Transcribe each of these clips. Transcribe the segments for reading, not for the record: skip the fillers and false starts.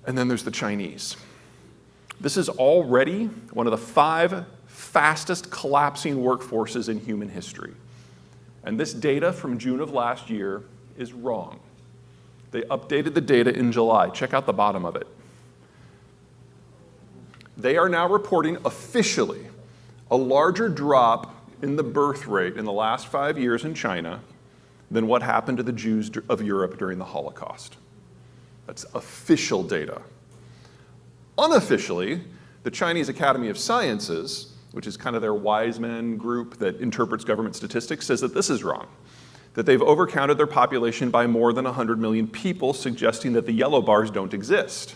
And then there's the Chinese. This is already one of the 5 fastest collapsing workforces in human history. And this data from June of last year is wrong. They updated the data in July. Check out the bottom of it. They are now reporting officially a larger drop in the birth rate in the last 5 years in China than what happened to the Jews of Europe during the Holocaust. That's official data. Unofficially, the Chinese Academy of Sciences, which is kind of their wise men group that interprets government statistics, says that this is wrong, that they've overcounted their population by more than 100 million people, suggesting that the yellow bars don't exist.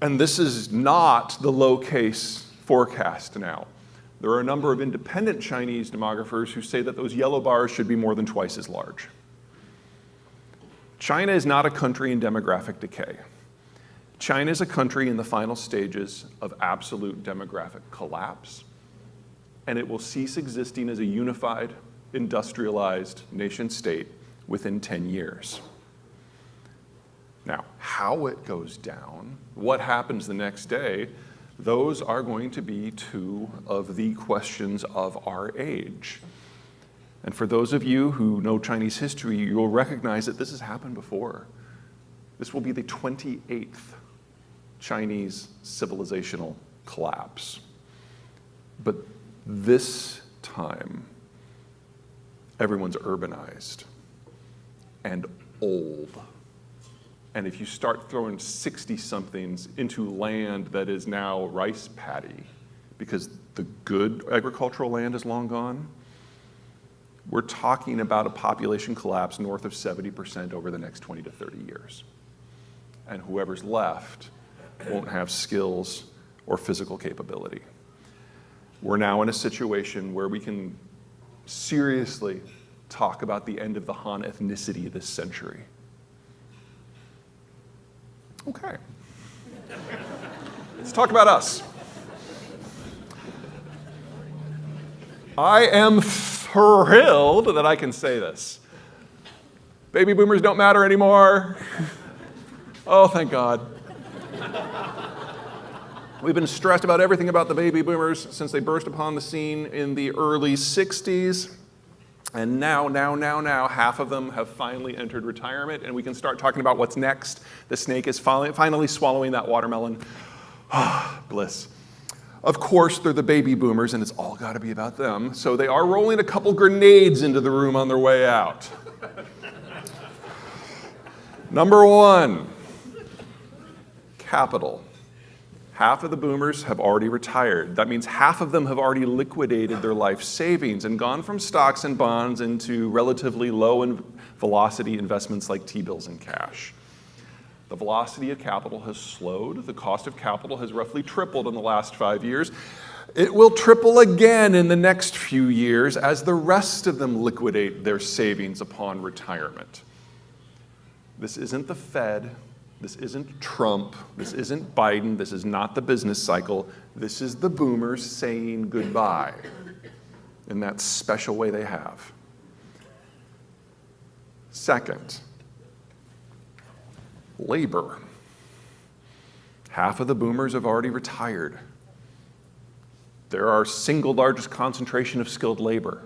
And this is not the low case forecast now. There are a number of independent Chinese demographers who say that those yellow bars should be more than twice as large. China is not a country in demographic decay. China is a country in the final stages of absolute demographic collapse, and it will cease existing as a unified, industrialized nation state within 10 years. Now, how it goes down, what happens the next day, those are going to be 2 of the questions of our age. And for those of you who know Chinese history, you will recognize that this has happened before. This will be the 28th Chinese civilizational collapse. But this time, everyone's urbanized and old. And if you start throwing 60-somethings into land that is now rice paddy, because the good agricultural land is long gone, we're talking about a population collapse north of 70% over the next 20 to 30 years. And whoever's left won't have skills or physical capability. We're now in a situation where we can seriously talk about the end of the Han ethnicity this century. Okay. Let's talk about us. I am thrilled that I can say this. Baby boomers don't matter anymore. Oh, thank God. We've been stressed about everything about the baby boomers since they burst upon the scene in the early 60s. And now, half of them have finally entered retirement, and we can start talking about what's next. The snake is finally swallowing that watermelon. Bliss. Of course, they're the baby boomers, and it's all got to be about them. So they are rolling a couple grenades into the room on their way out. Number 1, capital. Half of the boomers have already retired. That means half of them have already liquidated their life savings and gone from stocks and bonds into relatively low velocity investments like T-bills and cash. The velocity of capital has slowed. The cost of capital has roughly tripled in the last 5 years. It will triple again in the next few years as the rest of them liquidate their savings upon retirement. This isn't the Fed. This isn't Trump, this isn't Biden, this is not the business cycle. This is the boomers saying goodbye in that special way they have. Second, labor. Half of the boomers have already retired. They're our single largest concentration of skilled labor.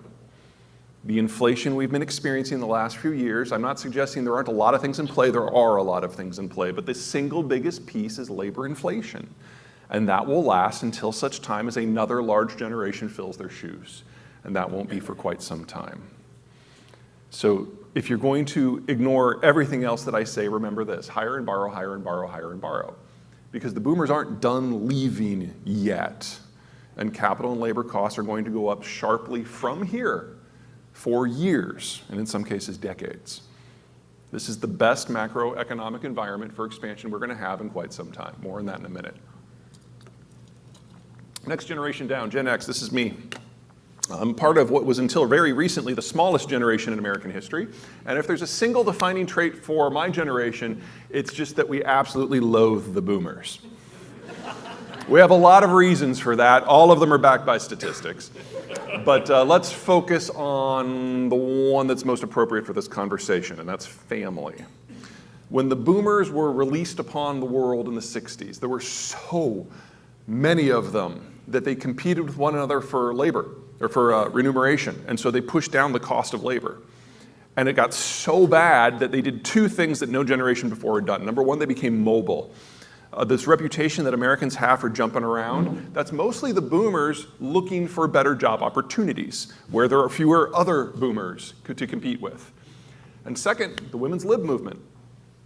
The inflation we've been experiencing the last few years, I'm not suggesting there aren't a lot of things in play, there are a lot of things in play, but the single biggest piece is labor inflation. And that will last until such time as another large generation fills their shoes. And that won't be for quite some time. So if you're going to ignore everything else that I say, remember this: hire and borrow, hire and borrow, hire and borrow. Because the boomers aren't done leaving yet. And capital and labor costs are going to go up sharply from here for years, and in some cases, decades. This is the best macroeconomic environment for expansion we're going to have in quite some time. More on that in a minute. Next generation down, Gen X, this is me. I'm part of what was until very recently the smallest generation in American history. And if there's a single defining trait for my generation, it's just that we absolutely loathe the boomers. We have a lot of reasons for that. All of them are backed by statistics. But let's focus on the one that's most appropriate for this conversation, and that's family. When the boomers were released upon the world in the 60s, there were so many of them that they competed with one another for labor, or for remuneration, and so they pushed down the cost of labor. And it got so bad that they did two things that no generation before had done. Number one, they became mobile. This reputation that Americans have for jumping around, that's mostly the boomers looking for better job opportunities, where there are fewer other boomers to compete with. And second, the women's lib movement.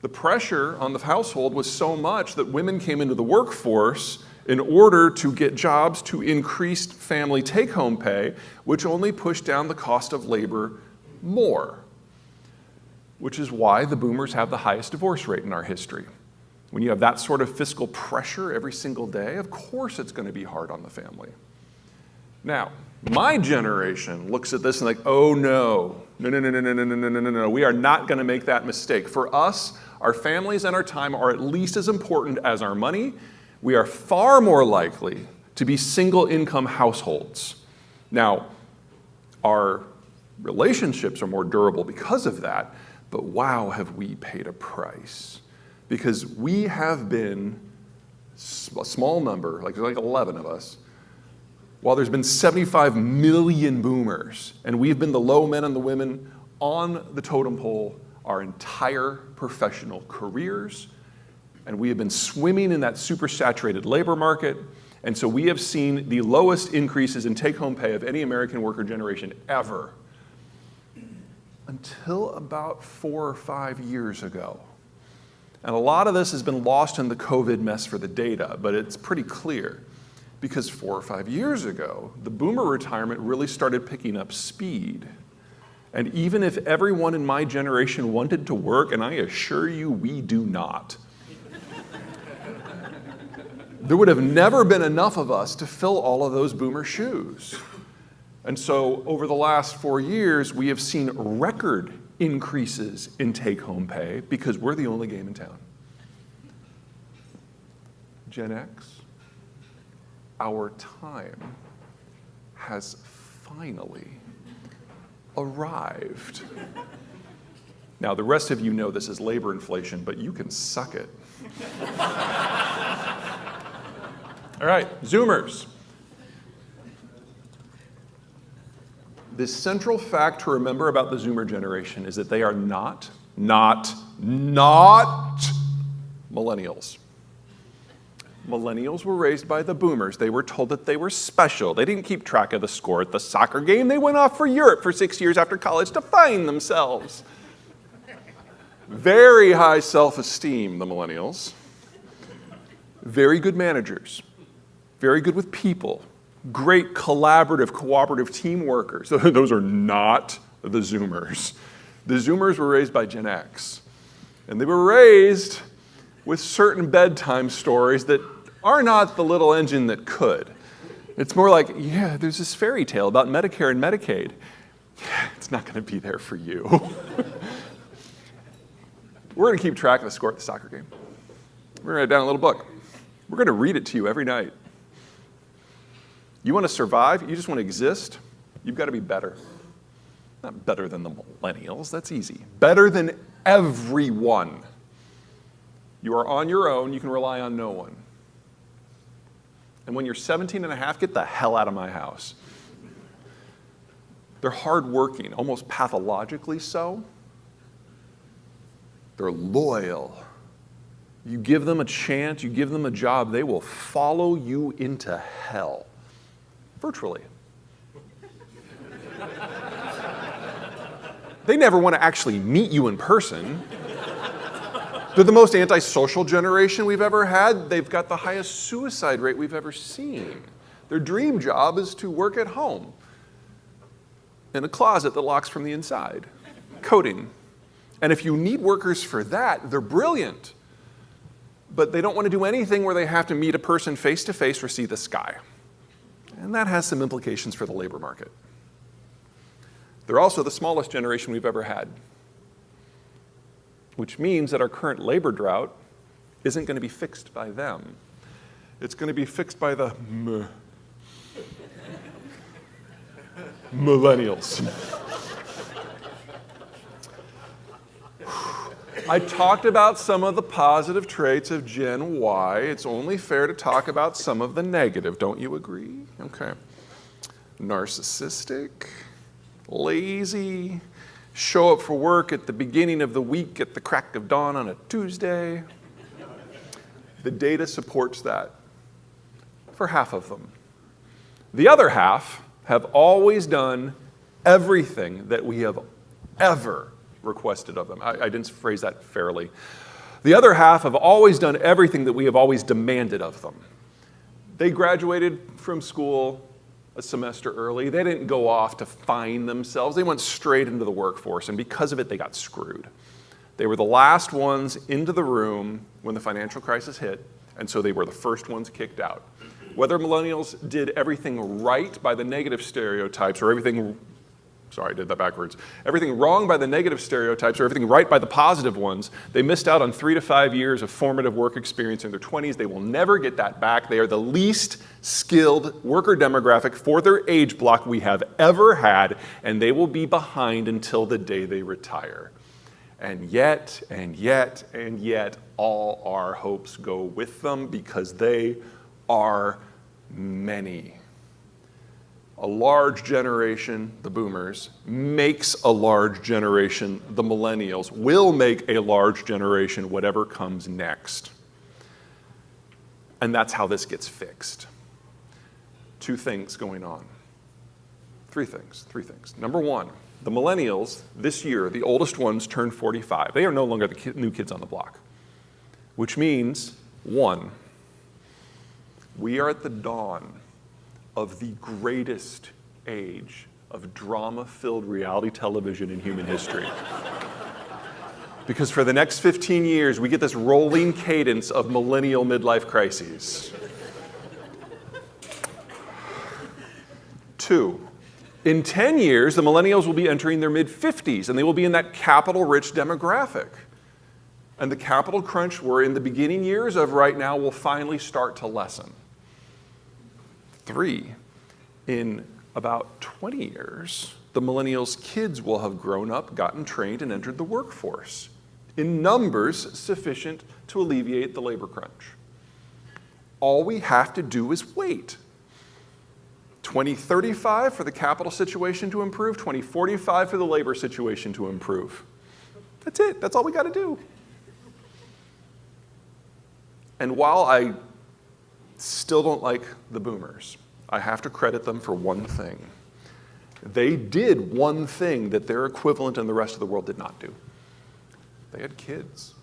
The pressure on the household was so much that women came into the workforce in order to get jobs to increase family take-home pay, which only pushed down the cost of labor more, which is why the boomers have the highest divorce rate in our history. When you have that sort of fiscal pressure every single day, of course it's going to be hard on the family. Now, my generation looks at this and like, oh no, no, we are not going to make that mistake. For us, our families and our time are at least as important as our money. We are far more likely to be single income households. Now, our relationships are more durable because of that, but wow, have we paid a price. Because we have been a small number, like 11 of us, while there's been 75 million boomers, and we've been the low men and the women on the totem pole our entire professional careers, and we have been swimming in that supersaturated labor market, and so we have seen the lowest increases in take-home pay of any American worker generation ever, until about 4 or 5 years ago. And a lot of this has been lost in the COVID mess for the data, but it's pretty clear. Because 4 or 5 years ago, the boomer retirement really started picking up speed. And even if everyone in my generation wanted to work, and I assure you we do not, there would have never been enough of us to fill all of those boomer shoes. And so over the last 4 years, we have seen record increases in take-home pay because we're the only game in town. Gen X, our time has finally arrived. Now, the rest of you know this is labor inflation, but you can suck it. All right, Zoomers. The central fact to remember about the Zoomer generation is that they are not millennials. Millennials were raised by the boomers. They were told that they were special. They didn't keep track of the score at the soccer game. They went off for Europe for 6 years after college to find themselves. Very high self-esteem, the millennials. Very good managers. Very good with people. Great collaborative, cooperative team workers. Those are not the Zoomers. The Zoomers were raised by Gen X. And they were raised with certain bedtime stories that are not the little engine that could. It's more like, yeah, there's this fairy tale about Medicare and Medicaid. Yeah, it's not going to be there for you. We're going to keep track of the score at the soccer game. We're going to write down a little book. We're going to read it to you every night. You want to survive? You just want to exist? You've got to be better. Not better than the millennials, that's easy. Better than everyone. You are on your own, you can rely on no one. And when you're 17 and a half, get the hell out of my house. They're hardworking, almost pathologically so. They're loyal. You give them a chance, you give them a job, they will follow you into hell. Virtually. They never want to actually meet you in person. They're the most antisocial generation we've ever had. They've got the highest suicide rate we've ever seen. Their dream job is to work at home in a closet that locks from the inside, coding. And if you need workers for that, they're brilliant. But they don't want to do anything where they have to meet a person face to face or see the sky. And that has some implications for the labor market. They're also the smallest generation we've ever had, which means that our current labor drought isn't going to be fixed by them. It's going to be fixed by the millennials. I talked about some of the positive traits of Gen Y. It's only fair to talk about some of the negative. Don't you agree? Okay. Narcissistic, lazy, show up for work at the beginning of the week at the crack of dawn on a Tuesday. The data supports that for half of them. The other half have always done everything that we have ever requested of them. I didn't phrase that fairly. The other half have always done everything that we have always demanded of them. They graduated from school a semester early. They didn't go off to find themselves. They went straight into the workforce, and because of it, they got screwed. They were the last ones into the room when the financial crisis hit, and so they were the first ones kicked out. Whether millennials did everything right by the negative stereotypes or everything wrong by the negative stereotypes or everything right by the positive ones, they missed out on 3 to 5 years of formative work experience in their 20s. They will never get that back. They are the least skilled worker demographic for their age block we have ever had, and they will be behind until the day they retire. And yet, all our hopes go with them because they are many. A large generation, the boomers, makes a large generation, the millennials, will make a large generation, whatever comes next. And that's how this gets fixed. 2 things going on. 3 things. Number 1, the millennials, this year, the oldest ones turn 45. They are no longer the new kids on the block. Which means, 1, we are at the dawn of the greatest age of drama-filled reality television in human history. Because for the next 15 years, we get this rolling cadence of millennial midlife crises. 2, in 10 years, the millennials will be entering their mid-50s, and they will be in that capital-rich demographic. And the capital crunch we're in the beginning years of right now will finally start to lessen. 3, in about 20 years, the millennials' kids will have grown up, gotten trained, and entered the workforce in numbers sufficient to alleviate the labor crunch. All we have to do is wait. 2035 for the capital situation to improve, 2045 for the labor situation to improve. That's it. That's all we got to do. And while I still don't like the boomers, I have to credit them for one thing. They did one thing that their equivalent in the rest of the world did not do. They had kids.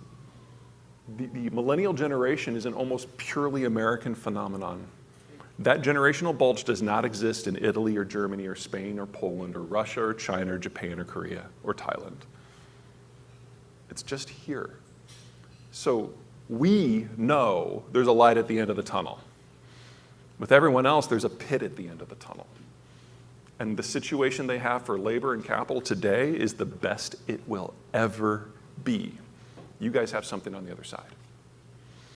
The millennial generation is an almost purely American phenomenon. That generational bulge does not exist in Italy or Germany or Spain or Poland or Russia or China or Japan or Korea or Thailand. It's just here. So we know there's a light at the end of the tunnel. With everyone else, there's a pit at the end of the tunnel. And the situation they have for labor and capital today is the best it will ever be. You guys have something on the other side.